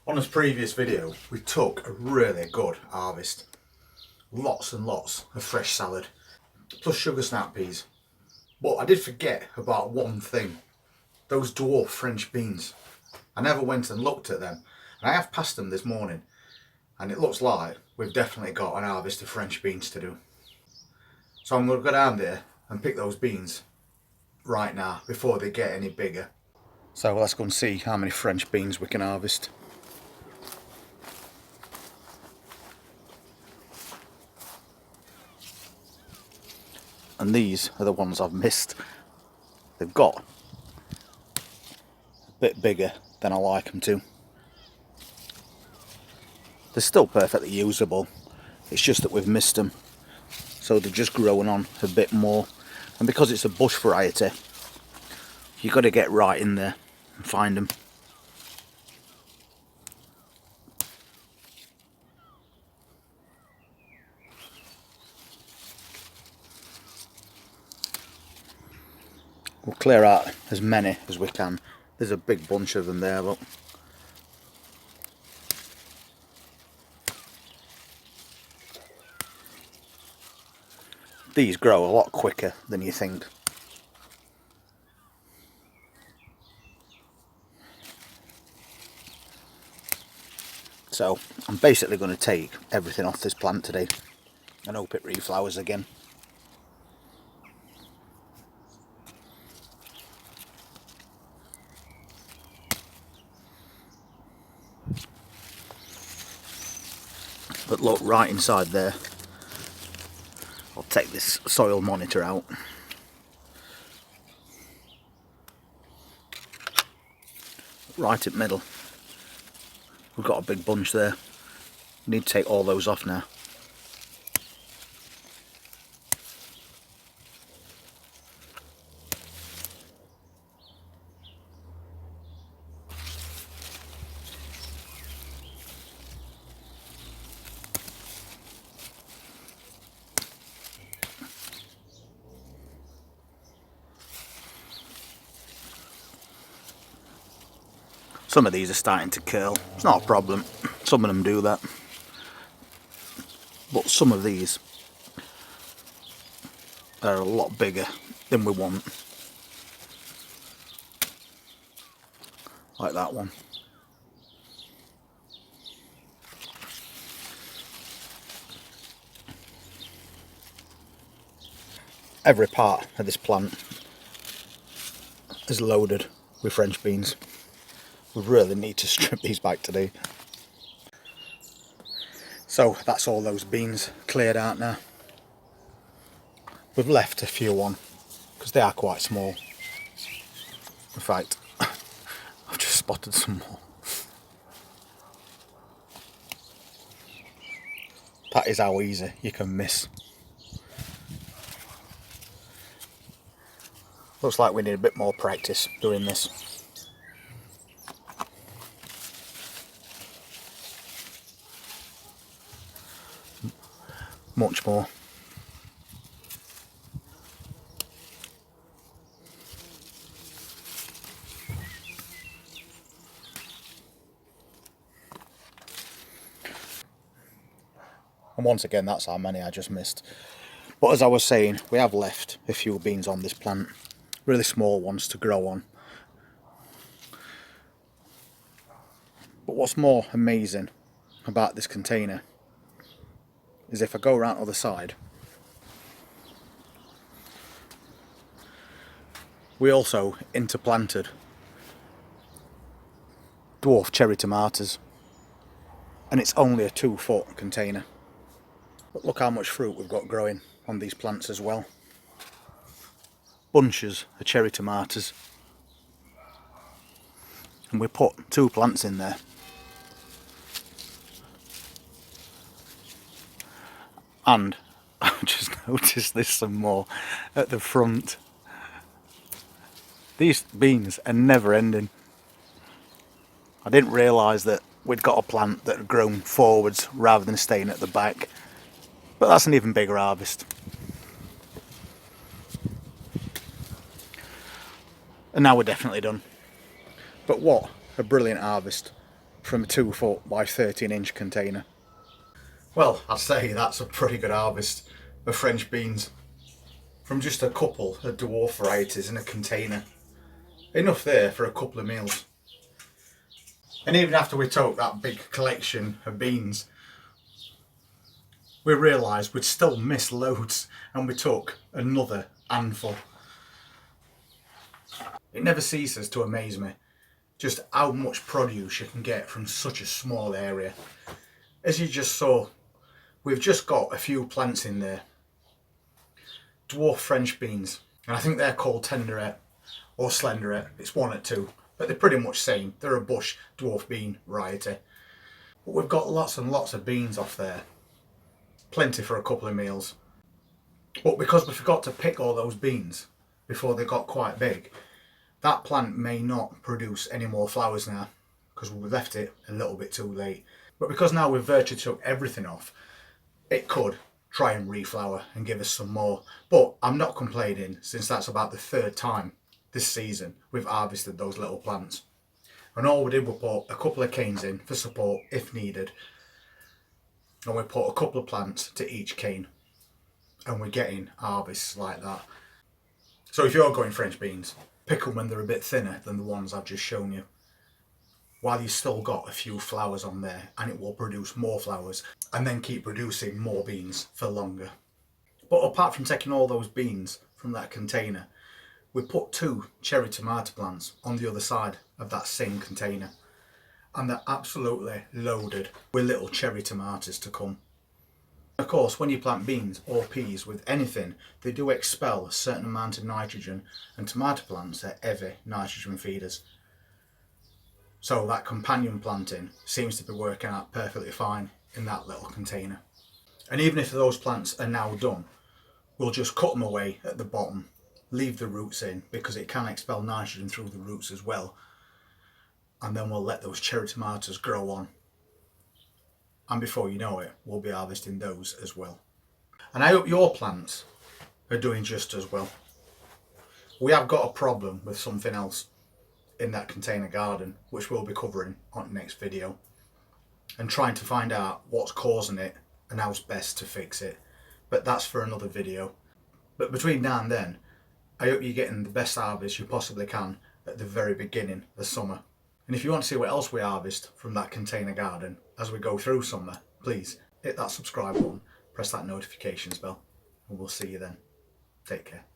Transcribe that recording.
On this previous video, we took a really good harvest. Lots and lots of fresh salad, plus sugar snap peas. But I did forget about one thing, those dwarf French beans. I never went and looked at them, and I have passed them this morning, and it looks like we've definitely got an harvest of French beans to do. So I'm going to go down there and pick those beans right now before they get any bigger. So let's go and see how many French beans we can harvest. And these are the ones I've missed. They've got a bit bigger than I like them to. They're still perfectly usable, it's just that we've missed them. So they're just growing on a bit more. And because it's a bush variety, you've got to get right in there and find them. We'll clear out as many as we can. There's a big bunch of them there, look. These grow a lot quicker than you think. So I'm basically going to take everything off this plant today and hope it reflowers again. But look, right inside there, I'll take this soil monitor out. Right at middle, we've got a big bunch there. Need to take all those off now. Some of these are starting to curl. It's not a problem. Some of them do that. But some of these are a lot bigger than we want. Like that one. Every part of this plant is loaded with French beans. We really need to strip these back today. So that's all those beans cleared out now. We've left a few on because they are quite small. In fact, I've just spotted some more. That is how easy you can miss. Looks like we need a bit more practice doing this. Much more. And once again, that's how many I just missed. But as I was saying, we have left a few beans on this plant. Really small ones to grow on. But what's more amazing about this container is if I go around the other side, we also interplanted dwarf cherry tomatoes, and it's only a 2-foot container. But look how much fruit we've got growing on these plants as well. Bunches of cherry tomatoes, and we put 2 plants in there. And I've just noticed there's some more at the front. These beans are never ending. I didn't realise that we'd got a plant that had grown forwards rather than staying at the back. But that's an even bigger harvest. And now we're definitely done. But what a brilliant harvest from a 2 foot by 13-inch container. Well, I'd say that's a pretty good harvest of French beans from just a couple of dwarf varieties in a container. Enough there for a couple of meals. And even after we took that big collection of beans, we realised we'd still miss loads, and we took another handful. It never ceases to amaze me just how much produce you can get from such a small area. As you just saw, we've just got a few plants in there. Dwarf French beans, and I think they're called tenderette or slenderette. It's one or two, but they're pretty much same. They're a bush dwarf bean variety. But we've got lots and lots of beans off there. Plenty for a couple of meals. But because we forgot to pick all those beans before they got quite big, that plant may not produce any more flowers now because we left it a little bit too late. But because now we've virtually took everything off, it could try and reflower and give us some more. But I'm not complaining, since that's about the 3rd time this season we've harvested those little plants. And all we did was put a couple of canes in for support if needed. And we put a couple of plants to each cane. And we're getting harvests like that. So if you're going French beans, pick them when they're a bit thinner than the ones I've just shown you, while you've still got a few flowers on there, and it will produce more flowers and then keep producing more beans for longer. But apart from taking all those beans from that container, we put 2 cherry tomato plants on the other side of that same container, and they're absolutely loaded with little cherry tomatoes to come. Of course, when you plant beans or peas with anything, they do expel a certain amount of nitrogen, and tomato plants are heavy nitrogen feeders. So that companion planting seems to be working out perfectly fine in that little container. And even if those plants are now done, we'll just cut them away at the bottom, leave the roots in because it can expel nitrogen through the roots as well. And then we'll let those cherry tomatoes grow on. And before you know it, we'll be harvesting those as well. And I hope your plants are doing just as well. We have got a problem with something else in that container garden, which we'll be covering on the next video, and trying to find out what's causing it and how's best to fix it. But that's for another video. But between now and then, I hope you're getting the best harvest you possibly can at the very beginning of summer. And if you want to see what else we harvest from that container garden as we go through summer, please hit that subscribe button, press that notifications bell, and we'll see you then. Take care.